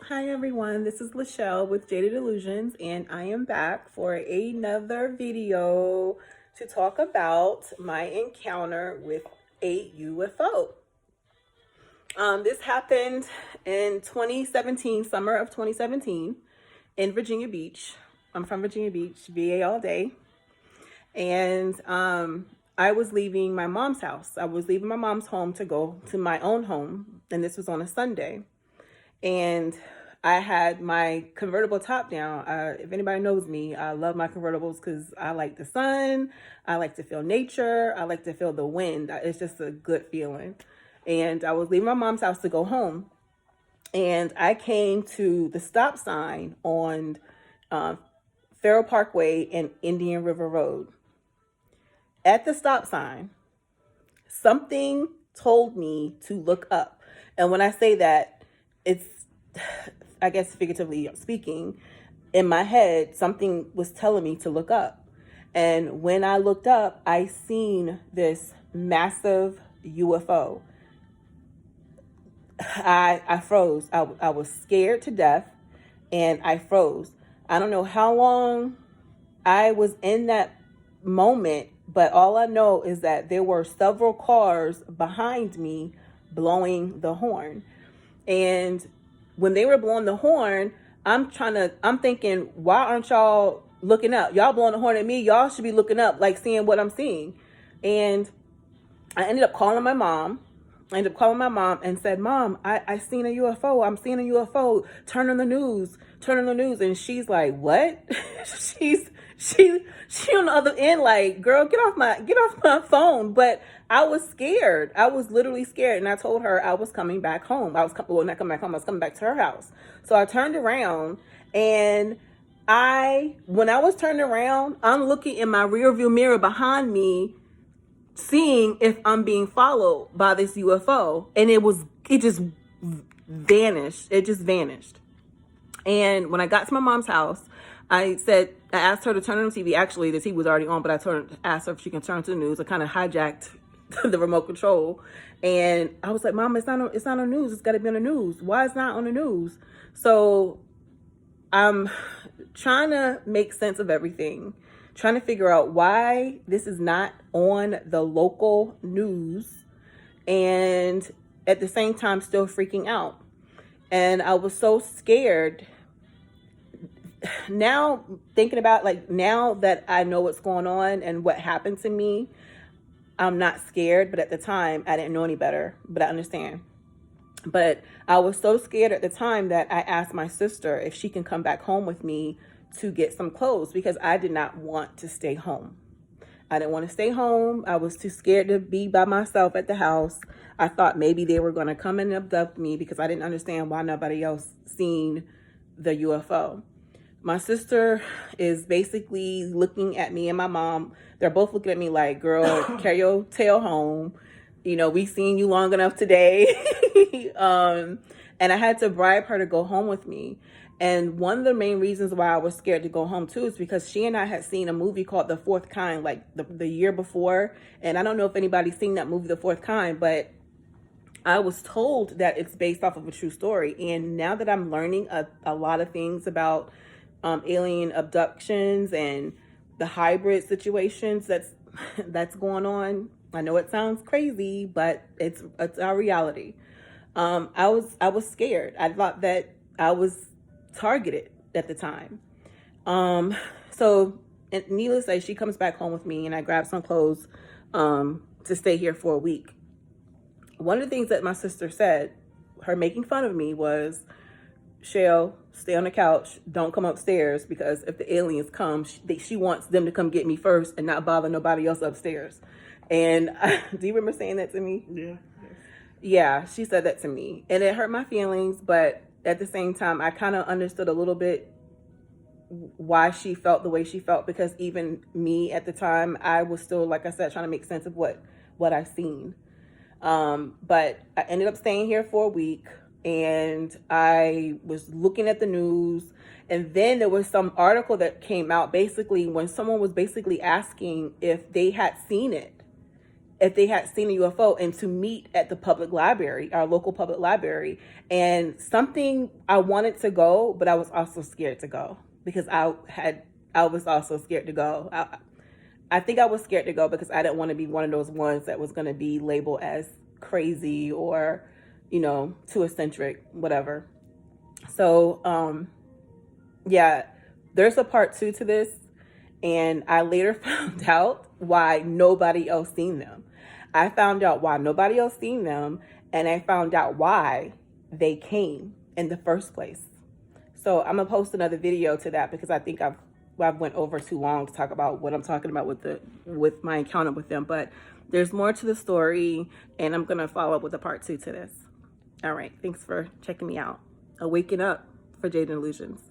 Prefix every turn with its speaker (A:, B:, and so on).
A: Hi everyone, this is Lachelle with Jaded Illusions, and I am back for another video to talk about my encounter with a UFO. This happened in 2017, summer of 2017 in Virginia Beach. I'm from Virginia Beach, VA all day. And I was leaving my mom's house. I was leaving my mom's home to go to my own home, and this was on a Sunday. And I had my convertible top down. If anybody knows me, I love my convertibles because I like the sun. I like to feel nature. I like to feel the wind. It's just a good feeling. And I was leaving my mom's house to go home. And I came to the stop sign on Farrell Parkway and Indian River Road. At the stop sign, something told me to look up. And when I say that, it's, I guess figuratively speaking, in my head, something was telling me to look up. And when I looked up, I seen this massive UFO. I froze. I was scared to death and I froze. I don't know how long I was in that moment, but all I know is that there were several cars behind me blowing the horn. And when they were blowing the horn, I'm thinking, why aren't y'all looking up? Y'all blowing the horn at me. Y'all should be looking up, like seeing what I'm seeing. And I ended up calling my mom. And said, Mom, I seen a UFO. I'm seeing a UFO. Turn on the news. And she's like, what? she on the other end, like, girl, get off my phone. But I was scared. I was literally scared. And I told her I was coming back home. Not coming back home. I was coming back to her house. So I turned around, and when I was turning around, I'm looking in my rearview mirror behind me, seeing if I'm being followed by this UFO. And it just vanished. It just vanished. And when I got to my mom's house, I asked her to turn on the TV. Actually, the TV was already on, but I asked her if she can turn to the news. I kind of hijacked the remote control. And I was like, Mom, it's not on the news. It's got to be on the news. Why is it not on the news? So I'm trying to make sense of everything, trying to figure out why this is not on the local news, and at the same time still freaking out. And I was so scared. Now thinking about, like, now that I know what's going on and what happened to me, I'm not scared. But at the time, I didn't know any better, but I understand. But I was so scared at the time that I asked my sister if she can come back home with me to get some clothes, because I did not want to stay home. I didn't want to stay home. I was too scared to be by myself at the house. I thought maybe they were going to come and abduct me, because I didn't understand why nobody else seen the UFO. My sister is basically looking at me and my mom. They're both looking at me like, girl, carry your tail home. We've seen you long enough today. And I had to bribe her to go home with me. And one of the main reasons why I was scared to go home too is because she and I had seen a movie called The Fourth Kind, like the year before. And I don't know if anybody's seen that movie, The Fourth Kind, but I was told that it's based off of a true story. And now that I'm learning a lot of things about alien abductions and the hybrid situations that's going on, I know it sounds crazy, but it's our reality. I was scared. I thought that I was targeted at the time. So needless to say, she comes back home with me, and I grab some clothes to stay here for a week. One of the things that my sister said, her making fun of me, was, Shell, stay on the couch. Don't come upstairs, because if the aliens come, she wants them to come get me first and not bother nobody else upstairs. And do you remember saying that to me?
B: Yeah.
A: Yeah, she said that to me, and it hurt my feelings. But at the same time, I kind of understood a little bit why she felt the way she felt, because even me at the time, I was still, like I said, trying to make sense of what I seen. But I ended up staying here for a week, and I was looking at the news, and then there was some article that came out basically when someone was basically asking if they had seen it. if they had seen a UFO, and to meet at the public library, our local public library. And something, I wanted to go, but I was also scared to go because I was also scared to go. I think I was scared to go because I didn't want to be one of those ones that was going to be labeled as crazy or, you know, too eccentric, whatever. So, yeah, there's a part 2 to this. And I later found out why nobody else seen them. I found out why nobody else seen them, and I found out why they came in the first place. So I'm gonna post another video to that because I think I've went over too long to talk about what I'm talking about with my encounter with them. But there's more to the story, and I'm gonna follow up with a part 2 to this. All right, thanks for checking me out. Awaken up for Jaded Illusions.